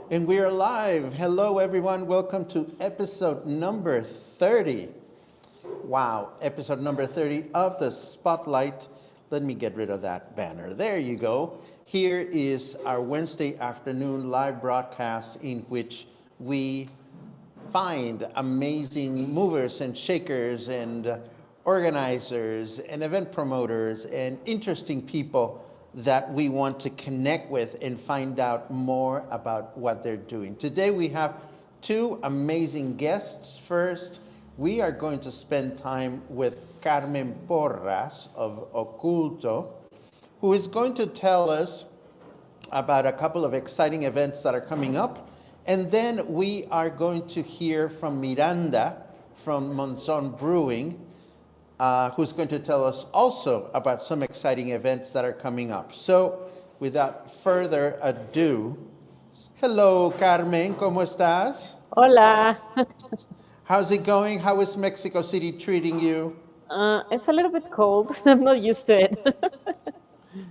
And we are live. Hello, everyone. Welcome to episode number 30. Wow, episode number 30 of the Spotlight. Let me get rid of that banner. There you go. Here is our Wednesday afternoon live broadcast in which we find amazing movers and shakers and organizers and event promoters and interesting people that we want to connect with and find out more about what they're doing. Today we have two amazing guests. First, we are going to spend time with Carmen Porras of Oculto, who is going to tell us about a couple of exciting events that are coming up. And then we are going to hear from Miranda from Monzón Brewing, who's going to tell us also about some exciting events that are coming up. So without further ado, hello, Carmen, ¿cómo estás? Hola. How's it going? How is Mexico City treating you? It's a little bit cold. I'm not used to it.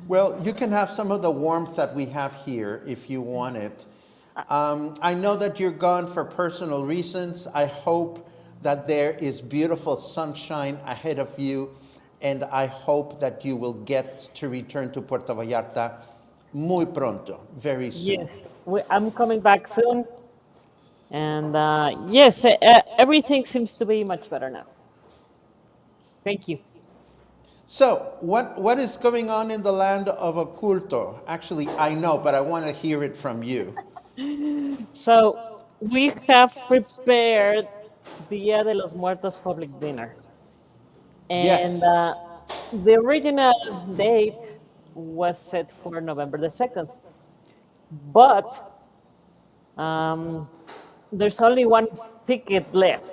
Well, you can have some of the warmth that we have here if you want it. I know that you're gone for personal reasons. I hope that there is beautiful sunshine ahead of you, and I hope that you will get to return to Puerto Vallarta muy pronto, very soon. Yes, I'm coming back soon. And yes, everything seems to be much better now. Thank you. So, what is going on in the land of Oculto? Actually, I know, but I want to hear it from you. So we have prepared Dia de los Muertos public dinner. And Yes. the original date was set for November the 2nd. But there's only one ticket left.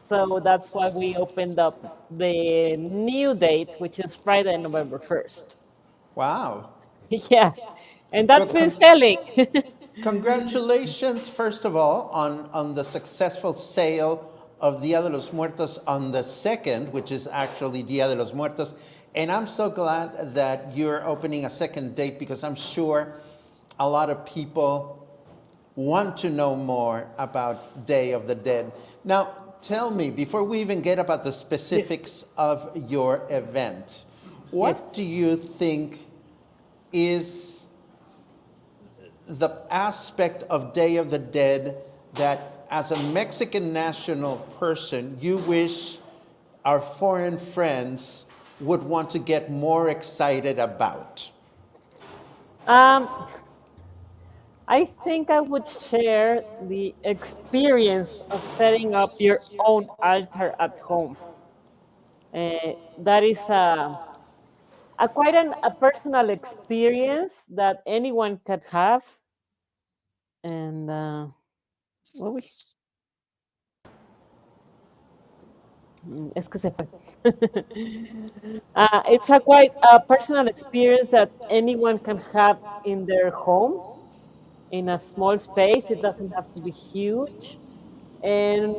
So that's why we opened up the new date, which is Friday, November 1st. Wow. Yes. And that's Well, been selling. congratulations, first of all, on the successful sale of Dia de los Muertos on the 2nd, which is actually Dia de los Muertos. And I'm so glad that you're opening a second date because I'm sure a lot of people want to know more about Day of the Dead. Now, tell me, before we even get about the specifics of your event, what Yes. do you think is the aspect of Day of the Dead that as a Mexican national person, you wish our foreign friends would want to get more excited about? Um, I think I would share the experience of setting up your own altar at home. That is quite a personal experience that anyone could have. And what we es que se fue. It's a quite a personal experience that anyone can have in their home in a small space. It doesn't have to be huge. And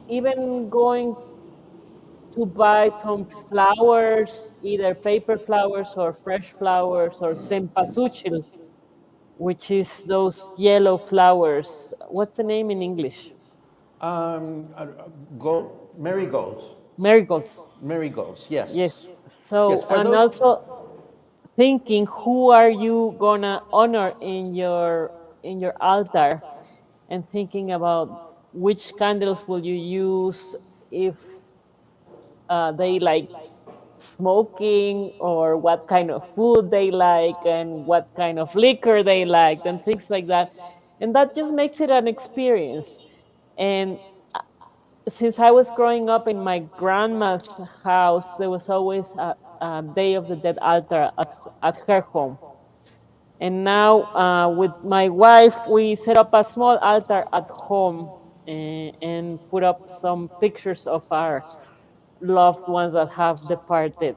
even going to buy some flowers, either paper flowers or fresh flowers or cempasúchil, which is those yellow flowers. What's the name in English? Marigolds. Marigolds. Marigolds, yes. Yes. Yes, So, for and those. also thinking who are you gonna honor in your altar, and thinking about which candles will you use, if they like smoking, or what kind of food they like, and what kind of liquor they like, and things like that. And that just makes it an experience. And since I was growing up in my grandma's house, there was always a Day of the Dead altar at her home. And now with my wife, we set up a small altar at home, and put up some pictures of our loved ones that have departed.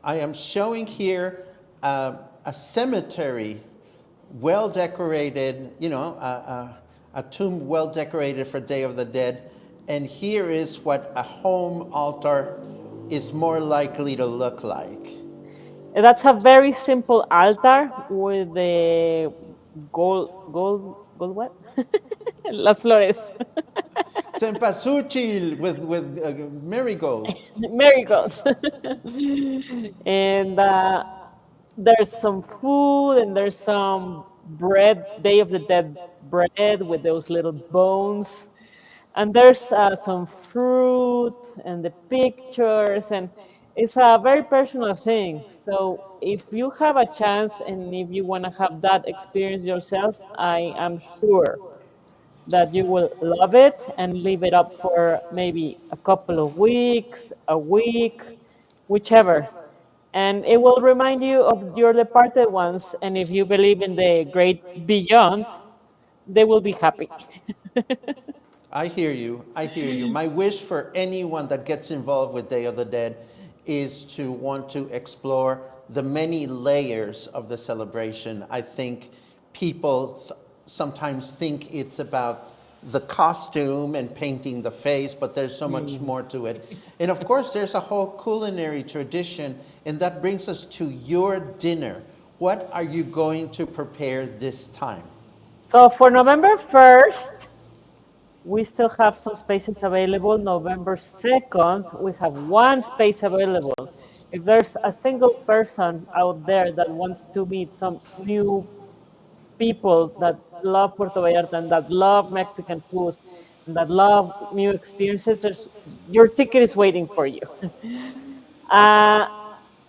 I am showing here a cemetery well decorated, a tomb well decorated for Day of the Dead. And here is what a home altar is more likely to look like. That's a very simple altar with the gold what? Las flores, Cempasúchil with marigolds. marigolds, and there's some food and there's some bread, Day of the Dead bread with those little bones, and there's some fruit and the pictures, and it's a very personal thing. So if you have a chance and if you want to have that experience yourself, I am sure that you will love it and leave it up for maybe a couple of weeks, a week, whichever. And it will remind you of your departed ones. And if you believe in the great beyond, they will be happy. I hear you. I hear you. My wish for anyone that gets involved with Day of the Dead is to want to explore the many layers of the celebration. I think people sometimes think it's about the costume and painting the face, but there's so much more to it. And of course, there's a whole culinary tradition, and that brings us to your dinner. What are you going to prepare this time? So for November 1st, we still have some spaces available. November 2nd, we have one space available. If there's a single person out there that wants to meet some new people that love Puerto Vallarta and that love Mexican food and that love new experiences, your ticket is waiting for you. uh,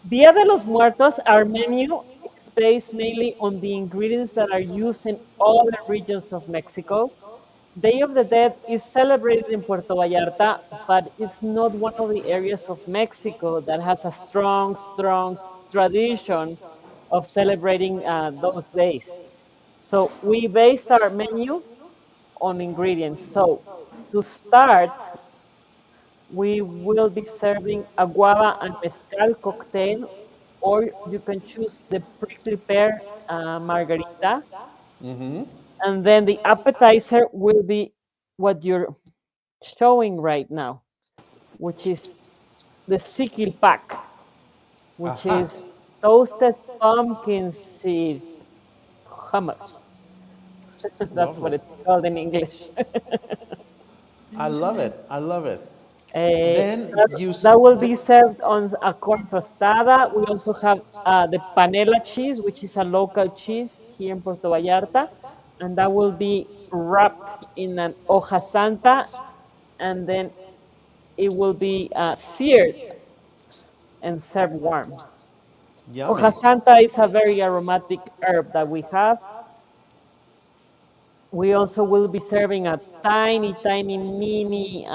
Dia de los Muertos, our menu is based mainly on the ingredients that are used in all the regions of Mexico. Day of the Dead is celebrated in Puerto Vallarta, but it's not one of the areas of Mexico that has a strong tradition of celebrating those days. So we based our menu on ingredients. So to start, we will be serving a guava and mezcal cocktail, or you can choose the pre-prepared margarita. And then the appetizer will be what you're showing right now, which is the sikil pack, which Aha. is toasted pumpkin seed hummus. That's what Lovely. it's called in English. I love it. I love it. Uh, Then that, that will be served on a corn tostada. We also have the panela cheese, which is a local cheese here in Puerto Vallarta, and that will be wrapped in an hoja santa, and then it will be seared and served warm. Hoja yummy. santa is a very aromatic herb that we have. We also will be serving a tiny mini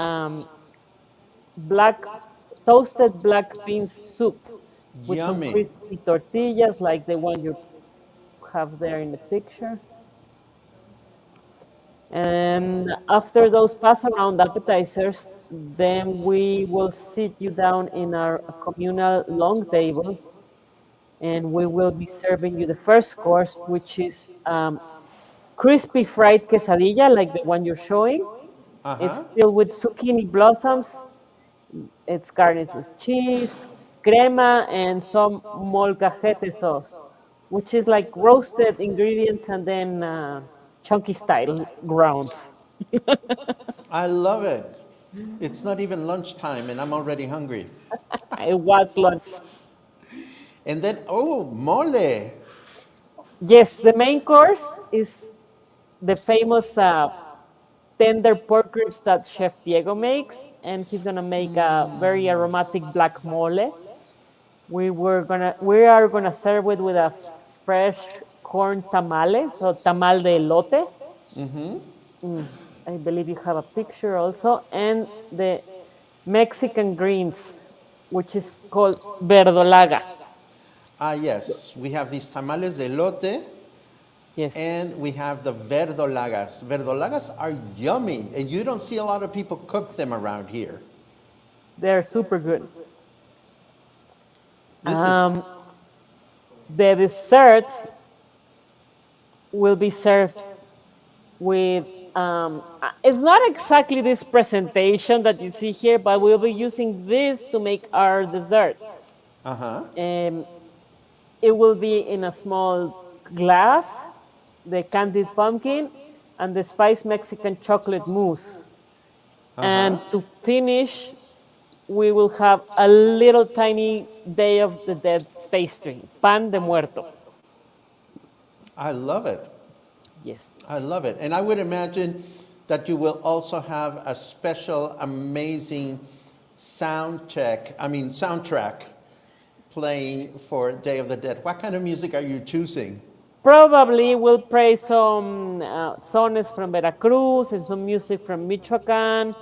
black toasted black bean soup with some Yummy. crispy tortillas like the one you have there in the picture. And after those pass around appetizers, then we will sit you down in our communal long table and we will be serving you the first course, which is crispy fried quesadilla, like the one you're showing. Uh huh. It's filled with zucchini blossoms. It's garnished with cheese, crema, and some molcajete sauce, which is like roasted ingredients and then chunky style ground. I love it. It's not even lunchtime and I'm already hungry. It was lunch. And then, oh, mole. Yes, the main course is the famous tender pork ribs that Chef Diego makes, and he's gonna make a very aromatic black mole. We are gonna serve it with a fresh corn tamale, so tamal de elote. I believe you have a picture also, and the Mexican greens, which is called verdolaga. Ah, yes. We have these tamales de elote Yes, and we have the verdolagas. Verdolagas are yummy and you don't see a lot of people cook them around here. they're super good. This is, The dessert will be served with it's not exactly this presentation that you see here, but we'll be using this to make our dessert. uh huh. it will be in a small glass, the candied pumpkin, and the spiced Mexican chocolate mousse. Uh-huh. And to finish, we will have a little tiny Day of the Dead pastry, pan de muerto. I love it. Yes. I love it. And I would imagine that you will also have a special, amazing soundtrack playing for Day of the Dead. What kind of music are you choosing? Probably we'll play some songs from Veracruz and some music from Michoacan,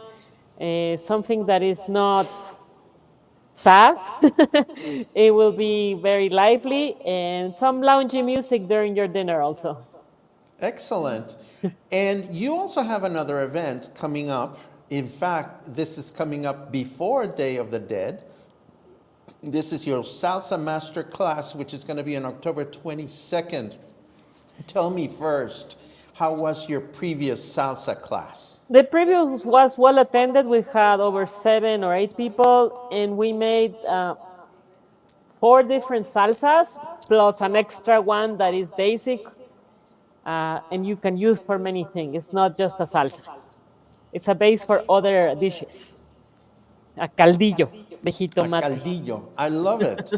something that is not sad. It will be very lively and some loungy music during your dinner also. Excellent. And you also have another event coming up. In fact, this is coming up before Day of the Dead. This is your Salsa Master Class, which is going to be on October 22nd. Tell me first, how was your previous salsa class? The preview was well attended. We had over 7 or 8 people, and we made 4 different salsas plus an extra one that is basic, and you can use for many things. It's not just a salsa. It's a base for other dishes. A caldillo de A jitomate. caldillo. I love it.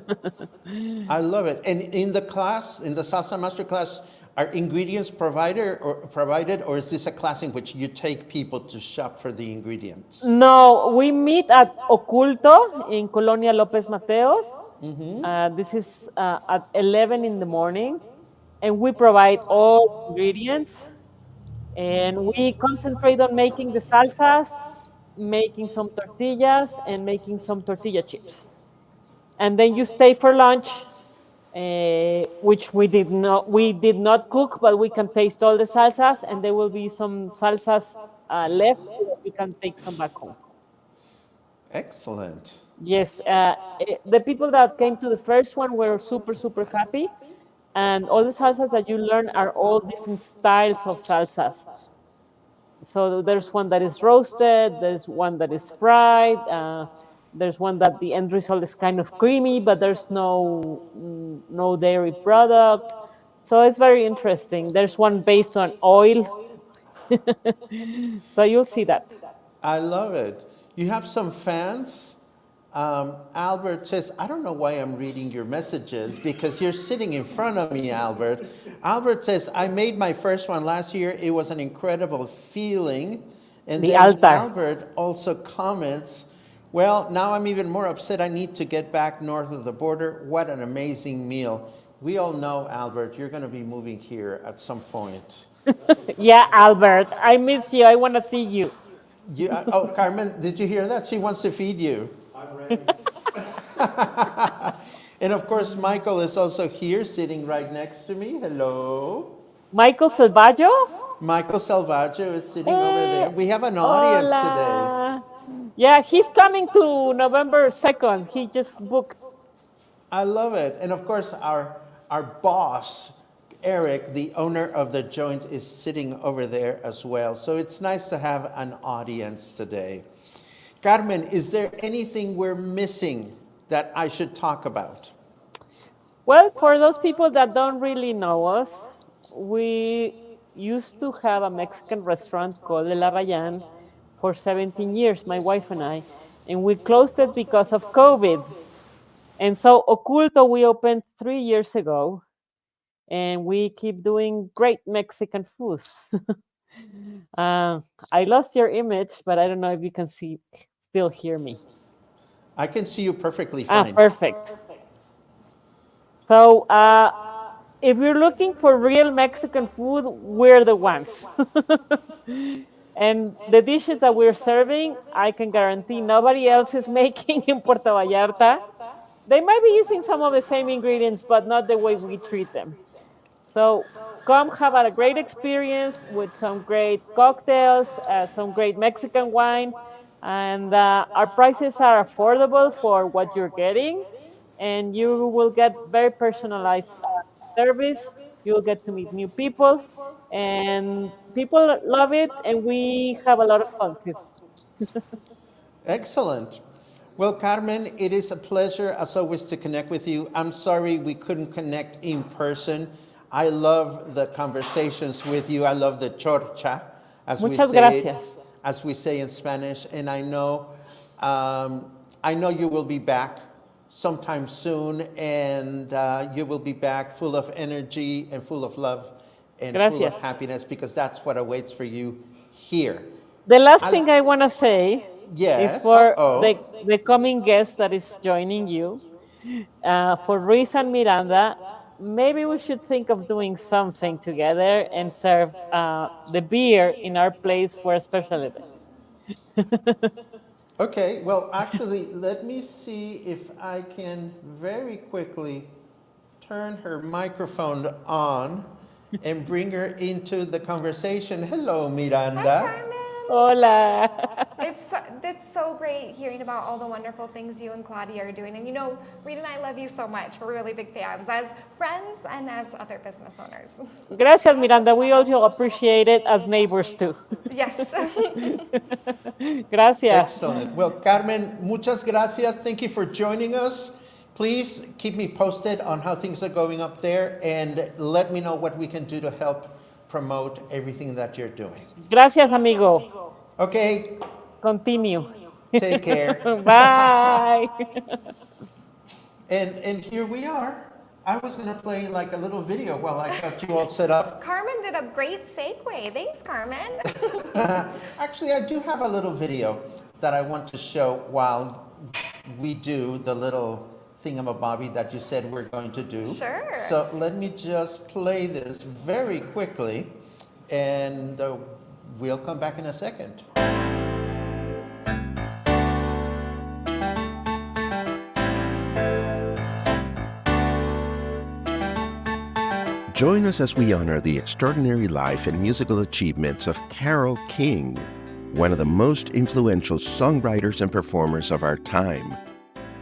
I love it. And in the class, in the salsa master class, are ingredients provided, or is this a class in which you take people to shop for the ingredients? No, we meet at Oculto in Colonia López Mateos. This is at 11 in the morning, and we provide all ingredients. And we concentrate on making the salsas, making some tortillas, and making some tortilla chips. And then you stay for lunch, which we did not cook, but we can taste all the salsas, and there will be some salsas left so that we can take some back home. Excellent. Yes, the people that came to the first one were super super happy, and all the salsas that you learn are all different styles of salsas. So there's one that is roasted, there's one that is fried, there's one that the end result is kind of creamy, but there's no dairy product. So it's very interesting. There's one based on oil, so you'll see that. I love it. You have some fans. Albert says, I don't know why I'm reading your messages because you're sitting in front of me, Albert. Albert says, I made my first one last year. It was an incredible feeling. And The then altar. Albert also comments, well, now I'm even more upset. I need to get back north of the border. What an amazing meal. We all know, Albert, you're going to be moving here at some point. Yeah, Albert, I miss you. I want to see you. Oh, Carmen, did you hear that? She wants to feed you. And of course, Michael is also here, sitting right next to me. Hello. Michael Salvaggio? Michael Salvaggio is sitting over Hey, there. We have an audience today. hola. Yeah, he's coming to November 2nd. He just booked. I love it. And of course, our boss, Eric, the owner of the joint, is sitting over there as well. So it's nice to have an audience today. Carmen, is there anything we're missing that I should talk about? Well, for those people that don't really know us, we used to have a Mexican restaurant called El Arrayan for 17 years, my wife and I, and we closed it because of COVID. And so Oculto we opened 3 years ago, and we keep doing great Mexican food. uh, I lost your image, but I don't know if you can still hear me. I can see you perfectly fine. Perfect. So if you're looking for real Mexican food, we're the ones. And the dishes that we're serving, I can guarantee nobody else is making in Puerto Vallarta. They might be using some of the same ingredients, but not the way we treat them. So come have a great experience with some great cocktails, some great Mexican wine, and our prices are affordable for what you're getting, and you will get very personalized service. You'll get to meet new people, and people love it, and we have a lot of fun too. Excellent. Well, Carmen, it is a pleasure as always to connect with you. I'm sorry we couldn't connect in person. I love the conversations with you. I love the chorcha, Muchas gracias. as we say in Spanish. And I know you will be back sometime soon, and you will be back full of energy and full of love and full of Gracias. happiness, because that's what awaits for you here. The last thing I want to say is Yes. for Uh-oh. the coming guest that is joining you. For Ruiz and Miranda, maybe we should think of doing something together and serve the beer in our place for a special event. Okay, well, actually, let me see if I can very quickly turn her microphone on and bring her into the conversation. Hello, Hi, Miranda. Carmen. Hola. It's so great hearing about all the wonderful things you and Claudia are doing. And you know, Reed and I love you so much. We're really big fans as friends and as other business owners. Gracias, Miranda. We also appreciate it as neighbors too. Yes. Gracias. Excellent. Well, Carmen, muchas gracias. Thank you for joining us. Please keep me posted on how things are going up there, and let me know what we can do to help promote everything that you're doing. Gracias, amigo. Okay, Continue. take care. Bye. And here we are. I was going to play like a little video while I got you all set up. Carmen did a great segue. Thanks, Carmen. Actually, I do have a little video that I want to show while we do the little thingamabobby that you said we're going to do. Sure. So let me just play this very quickly, and we'll come back in a second. Join us as we honor the extraordinary life and musical achievements of Carole King, one of the most influential songwriters and performers of our time.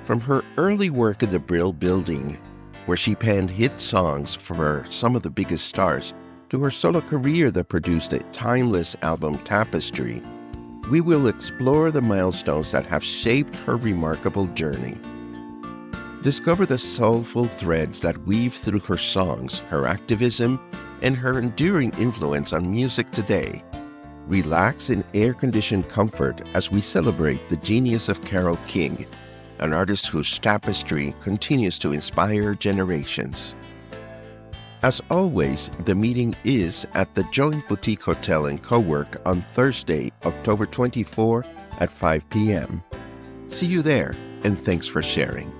From her early work in the Brill Building, where she penned hit songs for some of the biggest stars, to her solo career that produced a timeless album Tapestry, we will explore the milestones that have shaped her remarkable journey. Discover the soulful threads that weave through her songs, her activism, and her enduring influence on music today. Relax in air-conditioned comfort as we celebrate the genius of Carole King, an artist whose tapestry continues to inspire generations. As always, the meeting is at the Joint Boutique Hotel and Co-work on Thursday, October 24 at 5 p.m. See you there, and thanks for sharing.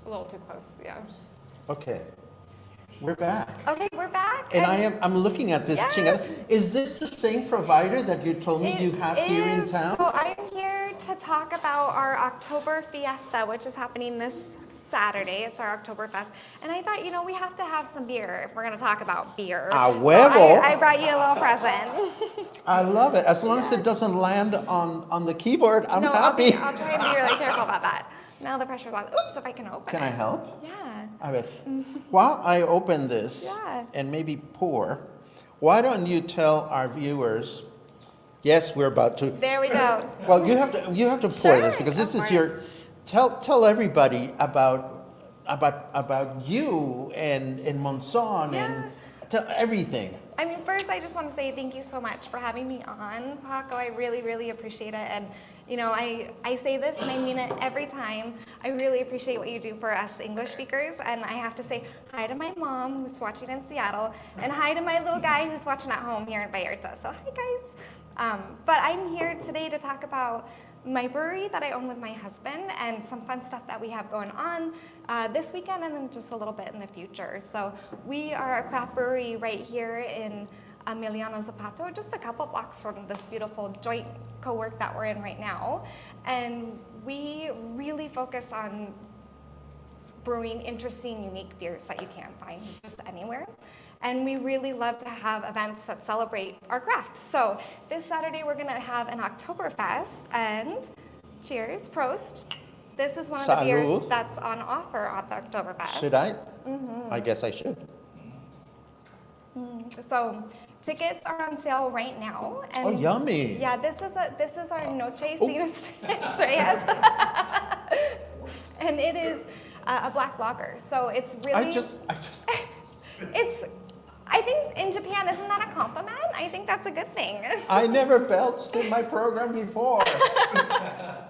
A little too close, yeah. Okay, we're back. Okay, we're back. And I'm looking at this. Yes. Chingada. Is this the same provider that you told me you have here in is. town? So I'm here to talk about our October Fiesta, which is happening this Saturday. It's our Oktoberfest. And I thought, you know, we have to have some beer if we're going to talk about beer. A So huevo. I brought you a little present. I love it. As long as it doesn't land on the keyboard, I'm No, happy. I'll try and be really careful about that. Now the pressure's on. Oops, if I can open Can it. I help? Yeah. I bet. While I open this Yeah. and maybe pour, why don't you tell our viewers? Yes, we're about to. There we go. Well, you have to pour Sure, this, because this of is your. course. Tell everybody about you and Monzón Yeah. and tell everything. I mean, first, I just want to say thank you so much for having me on, Paco. I really, really appreciate it. And, you know, I say this and I mean it every time. I really appreciate what you do for us English speakers. And I have to say hi to my mom, who's watching in Seattle, and hi to my little guy who's watching at home here in Vallarta. So, hi, guys. But I'm here today to talk about my brewery that I own with my husband and some fun stuff that we have going on this weekend and then just a little bit in the future. So we are a craft brewery right here in Emiliano Zapata, just a couple blocks from this beautiful joint co-work that we're in right now. And we really focus on brewing interesting, unique beers that you can't find just anywhere. And we really love to have events that celebrate our craft. So this Saturday, we're gonna have an Oktoberfest, and cheers, Prost. This is one of the beers Salud. that's on offer at the Oktoberfest. Should I? I guess I should. So tickets are on sale right now. And Oh, yummy. Yeah, this is our Noche Sin Estrellas. And it is a black lager. So it's really I just I think in Japan, isn't that a compliment? I think that's a good thing. I never belched in my program before.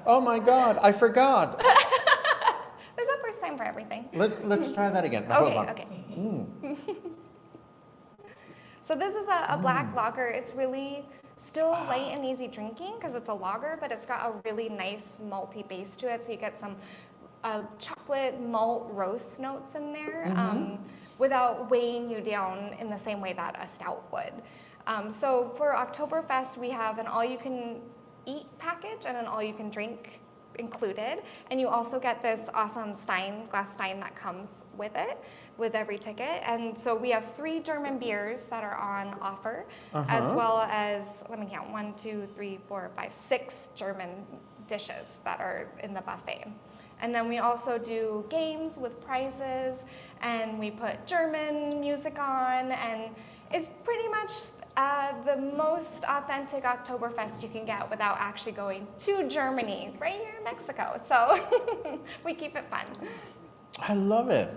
Oh my God, I forgot. There's a first time for everything. Let's try that again. Hold on. Okay. So this is a black lager. It's really still light and easy drinking because it's a lager, but it's got a really nice malty base to it. So you get some chocolate malt roast notes in there without weighing you down in the same way that a stout would. So for Oktoberfest, we have an all-you-can-eat package and an all-you-can-drink included, and you also get this awesome glass stein that comes with it, with every ticket. And so we have 3 German beers that are on offer, as well as, let me count, 1, 2, 3, 4, 5, 6 German dishes that are in the buffet. And then we also do games with prizes, and we put German music on, and it's pretty much the most authentic Oktoberfest you can get without actually going to Germany, right here in Mexico. So we keep it fun. I love it.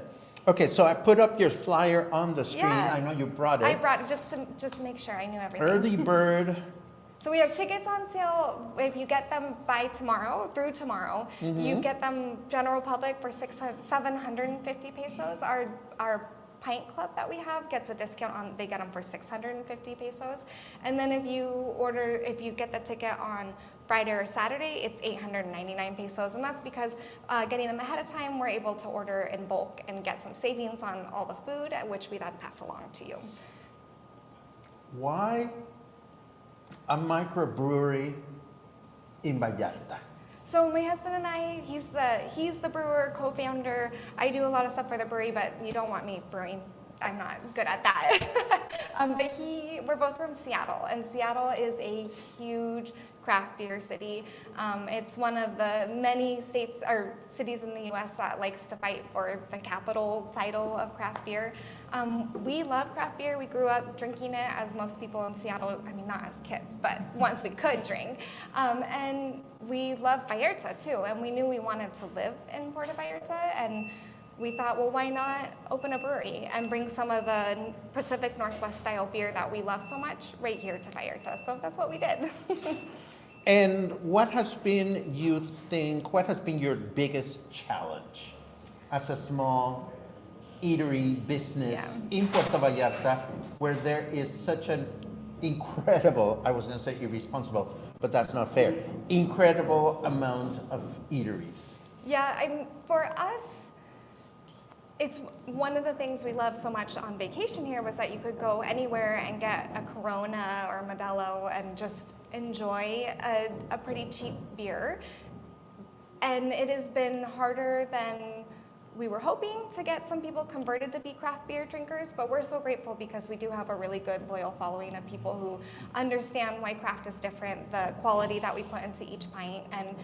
Okay, so I put up your flyer on the screen. Yeah. I know you brought it. I brought it just to make sure I knew everything. Early bird. So we have tickets on sale. If you get them by tomorrow, through tomorrow, you get them general public for 750 pesos. Our pint club that we have gets a discount on, they get them for 650 pesos. And then if you get the ticket on Friday or Saturday, it's 899 pesos. And that's because getting them ahead of time, we're able to order in bulk and get some savings on all the food, which we then pass along to you. Why a microbrewery in Vallarta? So my husband and I, he's the brewer, co-founder. I do a lot of stuff for the brewery, but you don't want me brewing. I'm not good at that. But we're both from Seattle, and Seattle is a huge craft beer city. It's one of the many states or cities in the U.S. that likes to fight for the capital title of craft beer. We love craft beer. We grew up drinking it, as most people in Seattle, I mean, not as kids, but once we could drink. And we love Vallarta too, and we knew we wanted to live in Puerto Vallarta, and we thought, well, why not open a brewery and bring some of the Pacific Northwest style beer that we love so much right here to Vallarta. So that's what we did. And what has been your biggest challenge as a small eatery business in Puerto Vallarta, where there is such an incredible, I was going to say irresponsible, but that's not fair, incredible amount of eateries? Yeah, for us, it's one of the things we love so much on vacation here was that you could go anywhere and get a Corona or Modelo and just enjoy a pretty cheap beer. And it has been harder than we were hoping to get some people converted to be craft beer drinkers, but we're so grateful because we do have a really good loyal following of people who understand why craft is different, the quality that we put into each pint, and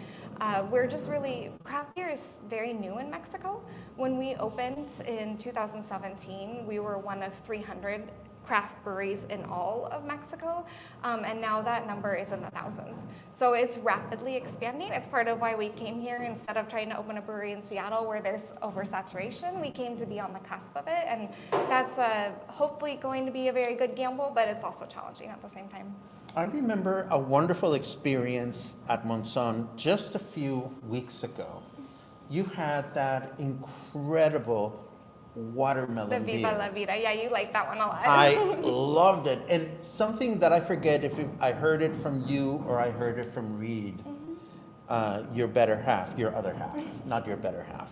craft beer is very new in Mexico. When we opened in 2017, we were one of 300 craft breweries in all of Mexico, and now that number is in the thousands. So it's rapidly expanding. It's part of why we came here instead of trying to open a brewery in Seattle where there's oversaturation. We came to be on the cusp of it, and that's hopefully going to be a very good gamble, but it's also challenging at the same time. I remember a wonderful experience at Monzón just a few weeks ago. You had that incredible watermelon The beer. Viva la Vida. Yeah, you like that one a lot. I loved it. And something that I forget if I heard it from you or I heard it from Reed, your better half, your other half, not your better half.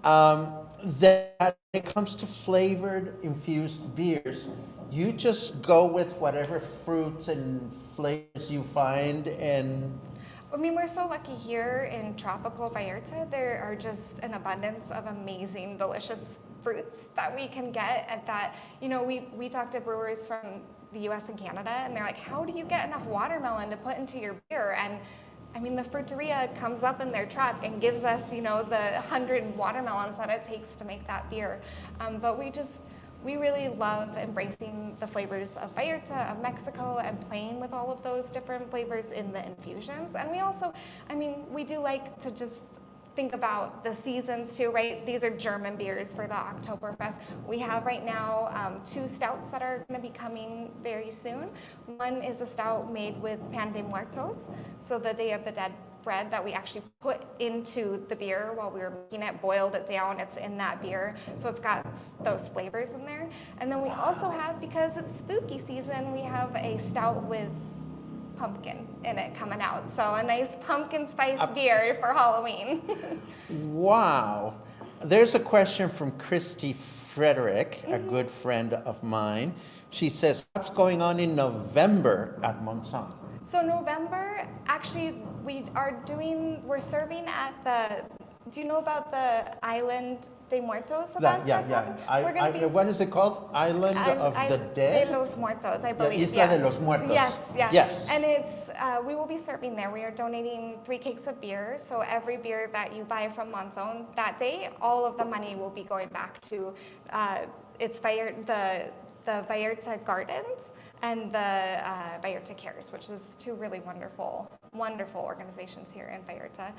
That when it comes to flavored infused beers, you just go with whatever fruits and flavors you find, and I mean, we're so lucky here in tropical Vallarta. There are just an abundance of amazing, delicious fruits that we can get at that. You know, we talk to brewers from the US and Canada, and they're like, how do you get enough watermelon to put into your beer? And I mean, the fruiteria comes up in their truck and gives us, the 100 watermelons that it takes to make that beer. But we really love embracing the flavors of Vallarta, of Mexico, and playing with all of those different flavors in the infusions. And we also, I mean, we do like to just think about the seasons too, right? These are German beers for the Oktoberfest. We have right now 2 stouts that are going to be coming very soon. One is a stout made with Pan de Muertos, so the Day of the Dead bread that we actually put into the beer while we were making it, boiled it down, it's in that beer, so it's got those flavors in there. And then we also have, because it's spooky season, we have a stout with pumpkin in it coming out, so a nice pumpkin spice beer for Halloween. Wow. There's a question from Christy Frederick, a good friend of mine. She says, what's going on in November at Monzón? So November, actually, we're serving at the, do you know about the Island de Muertos event? Yeah. What is it called? Island of the Dead? De los Muertos, I believe. Isla de los Muertos. Yes. And it's, we will be serving there. We are donating 3 cases of beer. So every beer that you buy from Monzón that day, all of the money will be going back to the Vallarta Gardens and the Vallarta Cares, which is 2 really wonderful organizations here in Vallarta.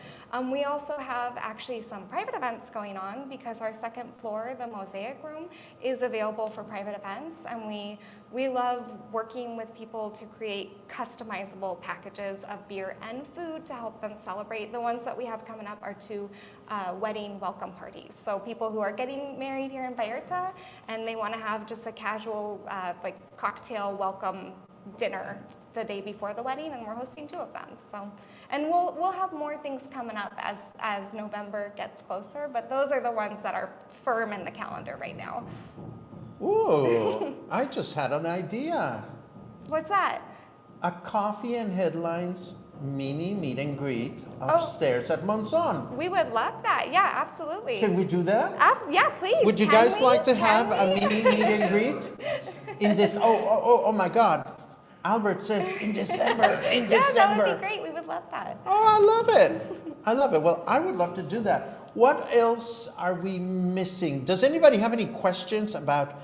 We also have actually some private events going on because our 2nd floor, the Mosaic Room, is available for private events, and we love working with people to create customizable packages of beer and food to help them celebrate. The ones that we have coming up are 2 wedding welcome parties. So people who are getting married here in Vallarta and they want to have just a casual like cocktail welcome dinner the day before the wedding, and we're hosting 2 of them. So, and we'll have more things coming up as November gets closer, but those are the ones that are firm in the calendar right now. Ooh, I just had an idea. What's that? A coffee and headlines mini meet and greet upstairs at Monzón. We would love that. Yeah, absolutely. Can we do that? Yeah, please. Would you guys like to have a mini meet and greet in this? Oh my God. Albert says in December. In Yeah, December. that would be great. We would love that. Oh, I love it. Well, I would love to do that. What else are we missing? Does anybody have any questions about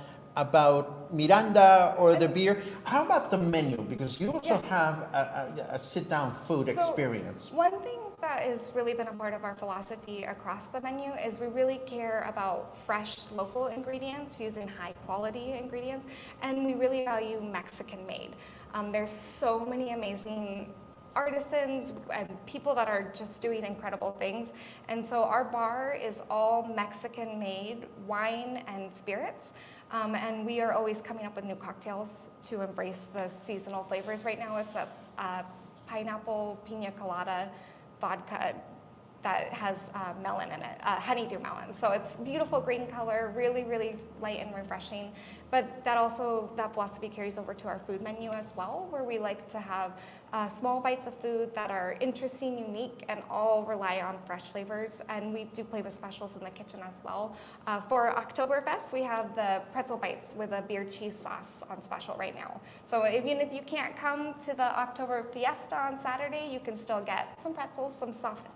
Miranda or the beer? How about the menu? Because you also have a sit-down food experience. One thing that has really been a part of our philosophy across the menu is we really care about fresh local ingredients, using high quality ingredients, and we really value Mexican made. There's so many amazing artisans and people that are just doing incredible things. And so our bar is all Mexican made wine and spirits. And we are always coming up with new cocktails to embrace the seasonal flavors. Right now it's a pineapple pina colada vodka that has melon in it, honeydew melon. So it's beautiful green color, really, really light and refreshing. But that philosophy carries over to our food menu as well, where we like to have small bites of food that are interesting, unique, and all rely on fresh flavors. And we do play with specials in the kitchen as well. For Oktoberfest, we have the pretzel bites with a beer cheese sauce on special right now. So even if you can't come to the October Fiesta on Saturday, you can still get some pretzels, some soft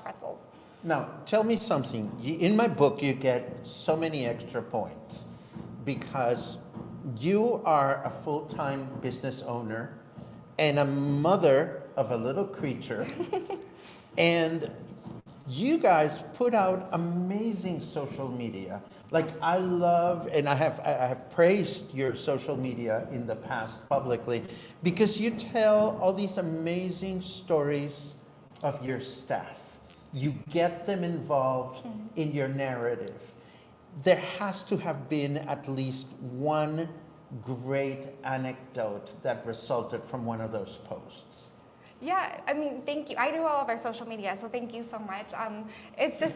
pretzels. Now, tell me something. In my book, you get so many extra points because you are a full-time business owner and a mother of a little creature. And you guys put out amazing social media. Like I love, and I have praised your social media in the past publicly because you tell all these amazing stories of your staff. You get them involved in your narrative. There has to have been at least one great anecdote that resulted from one of those posts. Yeah, I mean, thank you. I do all of our social media, so thank you so much. It's just,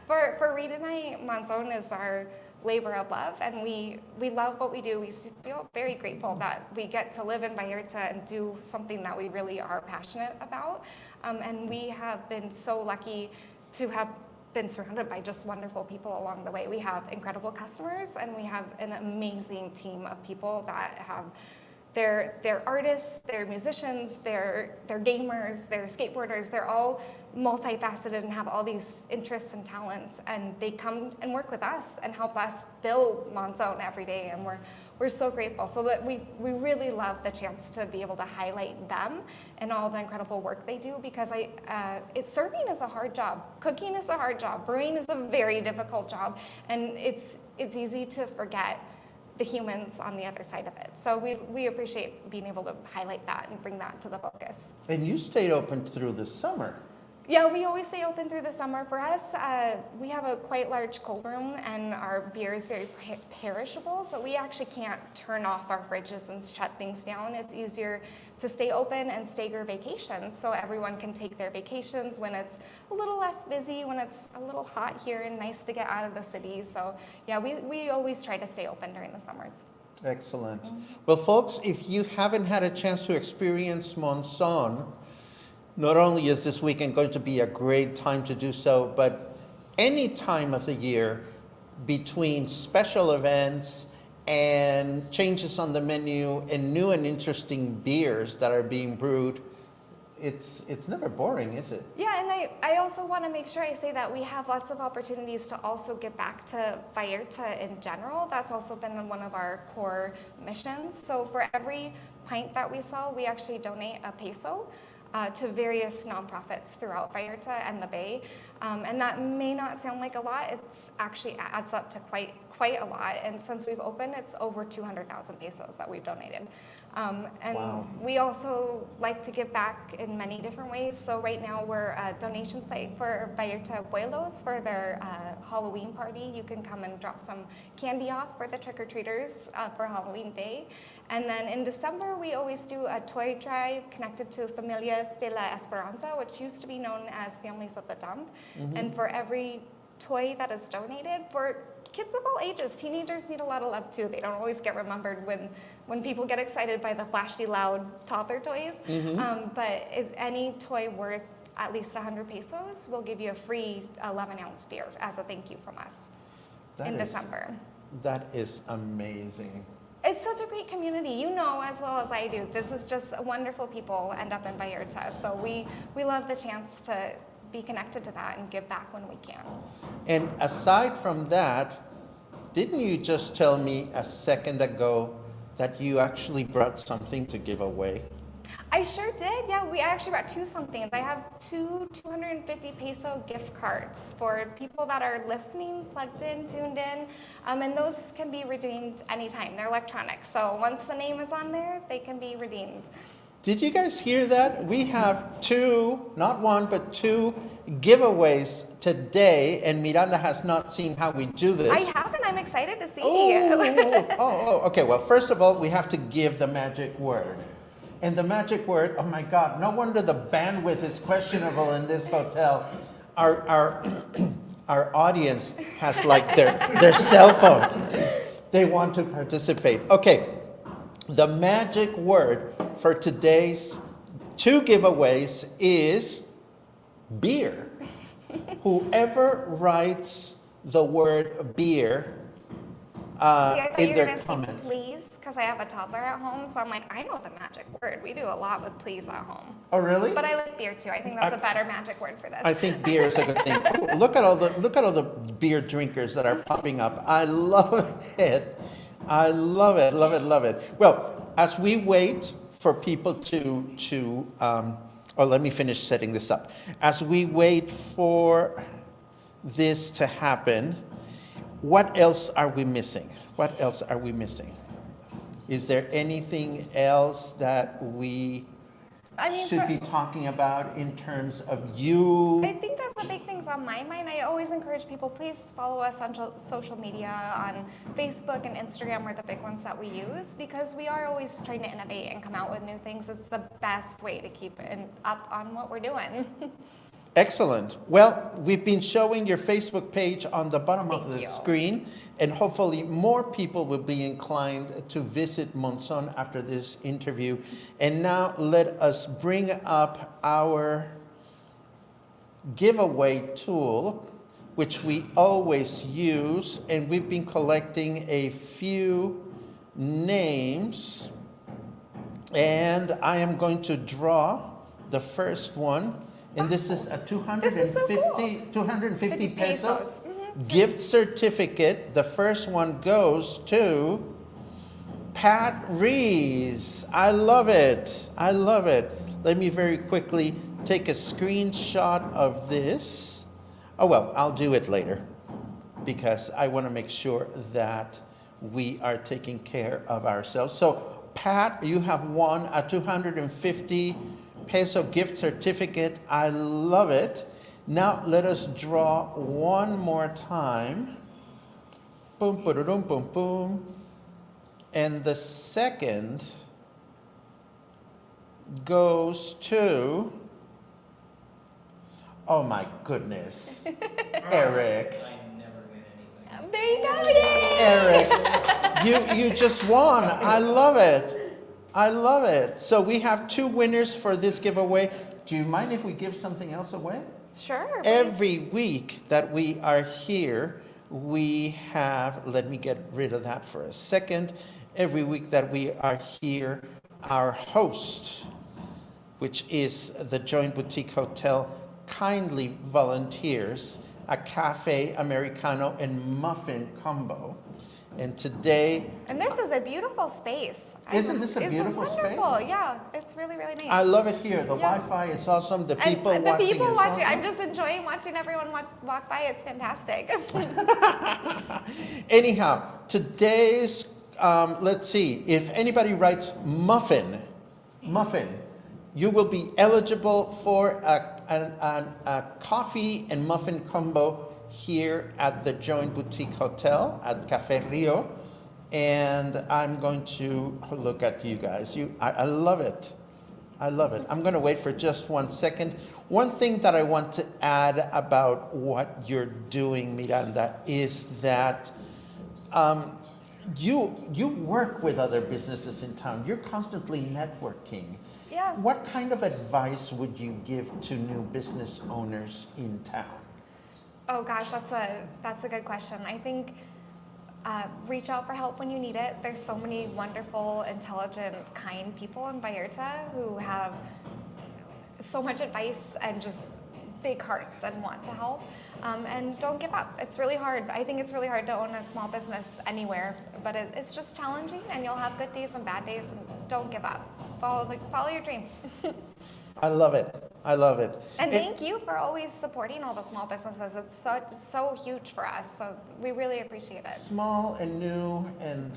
for Reed and I, Monzón is our labor of love, and we love what we do. We feel very grateful that we get to live in Vallarta and do something that we really are passionate about. And we have been so lucky to have been surrounded by just wonderful people along the way. We have incredible customers, and we have an amazing team of people that have They're artists, they're musicians, they're gamers, they're skateboarders. They're all multifaceted and have all these interests and talents, and they come and work with us and help us build Monzón every day, and we're so grateful. So that we really love the chance to be able to highlight them and all the incredible work they do, because serving is a hard job, cooking is a hard job, brewing is a very difficult job, and it's easy to forget the humans on the other side of it. So we appreciate being able to highlight that and bring that to the focus. And you stayed open through the summer. Yeah, we always stay open through the summer. For us, we have a quite large cold room, and our beer is very perishable, so we actually can't turn off our fridges and shut things down. It's easier to stay open and stagger vacations, so everyone can take their vacations when it's a little less busy, when it's a little hot here and nice to get out of the city. So yeah, we always try to stay open during the summers. Excellent. Well, folks, if you haven't had a chance to experience Monzón, not only is this weekend going to be a great time to do so, but any time of the year between special events and changes on the menu and new and interesting beers that are being brewed, it's never boring, is it? Yeah, and I also want to make sure I say that we have lots of opportunities to also give back to Vallarta in general. That's also been one of our core missions. So for every pint that we sell, we actually donate a peso to various nonprofits throughout Vallarta and the Bay. And that may not sound like a lot, it's actually adds up to quite a lot. And since we've opened, it's over 200,000 pesos that we've donated. And Wow. we also like to give back in many different ways. So right now we're a donation site for Vallarta Abuelos for their Halloween party. You can come and drop some candy off for the trick-or-treaters for Halloween Day. And then in December, we always do a toy drive connected to Familias de la Esperanza, which used to be known as Families of the Dump. Mm-hmm. And for every toy that is donated, for kids of all ages, teenagers need a lot of love too. They don't always get remembered when people get excited by the flashy, loud toddler toys. Mm-hmm. But if any toy worth at least 100 pesos, we'll give you a free 11-ounce beer as a thank you from us in December. That is amazing. It's such a great community. You know as well as I do, this is just wonderful people end up in Vallarta. So we love the chance to be connected to that and give back when we can. And aside from that, didn't you just tell me a second ago that you actually brought something to give away? I sure did. Yeah, I actually brought two somethings. I have two 250 peso gift cards for people that are listening, plugged in, tuned in, and those can be redeemed anytime. They're electronic, so once the name is on there, they can be redeemed. Did you guys hear that? We have two, not one, but two giveaways today, and Miranda has not seen how we do this. I haven't. I'm excited to see. Okay. Well, first of all, we have to give the magic word. And the magic word, oh my God, no wonder the bandwidth is questionable in this hotel. Our audience has like their cell phone. They want to participate. Okay, the magic word for today's two giveaways is beer. Whoever writes the word beer in their comment. Please, because I have a toddler at home, so I'm like, I know the magic word. We do a lot with please at home. Oh, really? But I like beer too. I think that's a better magic word for this. I think beer is a good thing. Ooh, look at all the beer drinkers that are popping up. I love it. I love it. Love it. Love it. Well, as we wait for people to let me finish setting this up. As we wait for this to happen, what else are we missing? What else are we missing? Is there anything else that we should be talking about in terms of you? I think that's the big things on my mind. I always encourage people, please follow us on social media, on Facebook and Instagram are the big ones that we use, because we are always trying to innovate and come out with new things. It's the best way to keep up on what we're doing. Excellent. Well, we've been showing your Facebook page on the bottom of the screen, and hopefully more people will be inclined to visit Monzón after this interview. And now let us bring up our giveaway tool, which we always use, and we've been collecting a few names. And I am going to draw the first one. And this is a 250 peso gift certificate. The first one goes to Pat Rees. I love it. I love it. Let me very quickly take a screenshot of this. Oh, well, I'll do it later because I want to make sure that we are taking care of ourselves. So, Pat, you have won a 250 peso gift certificate. I love it. Now, let us draw one more time. Boom, boom, boom, boom. And the second goes to, oh my goodness, Eric. I never win anything. There you go, yay! Eric, you just won. I love it. I love it. So we have two winners for this giveaway. Do you mind if we give something else away? Sure. Every week that we are here, we have, let me get rid of that for a second. Every week that we are here, our host, which is the Joint Boutique Hotel, kindly volunteers a cafe Americano and muffin combo. And today... And this is a beautiful space. Isn't this a beautiful space? It's wonderful, yeah. It's really, really nice. I love it here. The Yeah. Wi-Fi is awesome. The people and the watching people is watching, awesome. I'm just enjoying watching everyone walk by. It's fantastic. Anyhow, today's, let's see, if anybody writes muffin, you will be eligible for a coffee and muffin combo here at the Joint Boutique Hotel at Cafe Rio. And I'm going to look at you guys. I love it. I love it. I'm going to wait for just 1 second. One thing that I want to add about what you're doing, Miranda, is that you work with other businesses in town. You're constantly networking. Yeah. What kind of advice would you give to new business owners in town? Oh gosh, that's a good question. I think reach out for help when you need it. There's so many wonderful, intelligent, kind people in Vallarta who have so much advice and just big hearts and want to help. And don't give up. It's really hard. I think it's really hard to own a small business anywhere, but it's just challenging, and you'll have good days and bad days. And don't give up. Follow your dreams. I love it. I love it. And thank you for always supporting all the small businesses. It's so huge for us. So we really appreciate it. Small and new and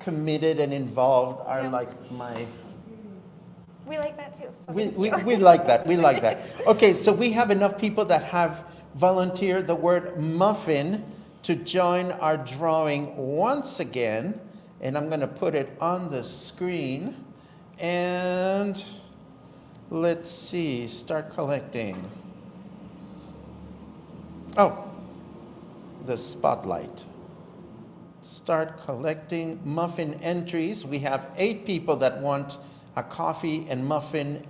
committed and involved are Yeah. like my... We like that too. So We thank you. like that. We like that. Okay, so we have enough people that have volunteered the word muffin to join our drawing once again. And I'm going to put it on the screen. And let's see, start collecting. Oh, the spotlight. Start collecting muffin entries. We have 8 people that want a coffee and muffin.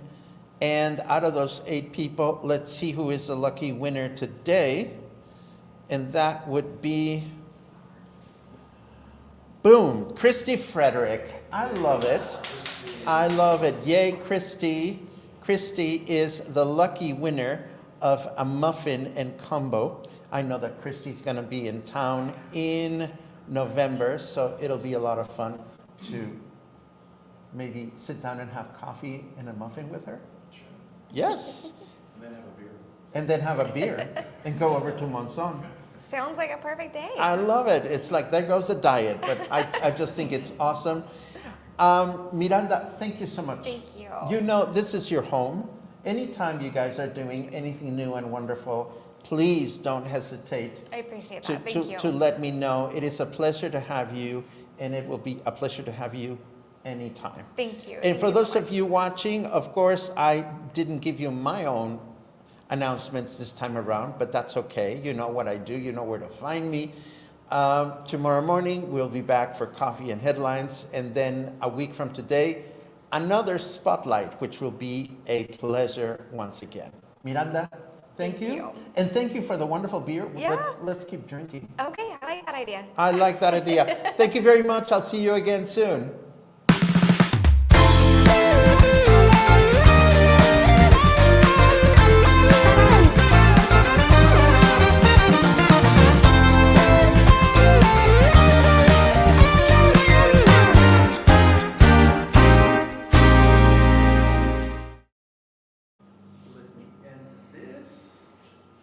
And out of those 8 people, let's see who is the lucky winner today. And that would be, boom, Christy Frederick. I love it. I love it. Yay, Christy. Christy is the lucky winner of a muffin and combo. I know that Christy's going to be in town in November, so it'll be a lot of fun to maybe sit down and have coffee and a muffin with her. Sure. Yes. And then have a beer. And then have a beer and go over to Monzón. Sounds like a perfect day. I love it. It's like, there goes the diet, but I just think it's awesome. Miranda, thank you so much. Thank you. You know, this is your home. Anytime you guys are doing anything new and wonderful, please don't hesitate I appreciate that. Thank you. to let me know. It is a pleasure to have you, and it will be a pleasure to have you anytime. Thank you. And Thank for you those so of you watching, of course, I didn't give you my own announcements this time around, but that's okay. You know what I do. You know where to find me. Tomorrow morning, we'll be back for coffee and headlines. And then a week from today, another spotlight, which will be a pleasure once again. Miranda, thank you. And thank you for the wonderful beer. Yeah. Let's keep drinking. Okay, I like that idea. I like that idea. Thank you very much. I'll see you again soon.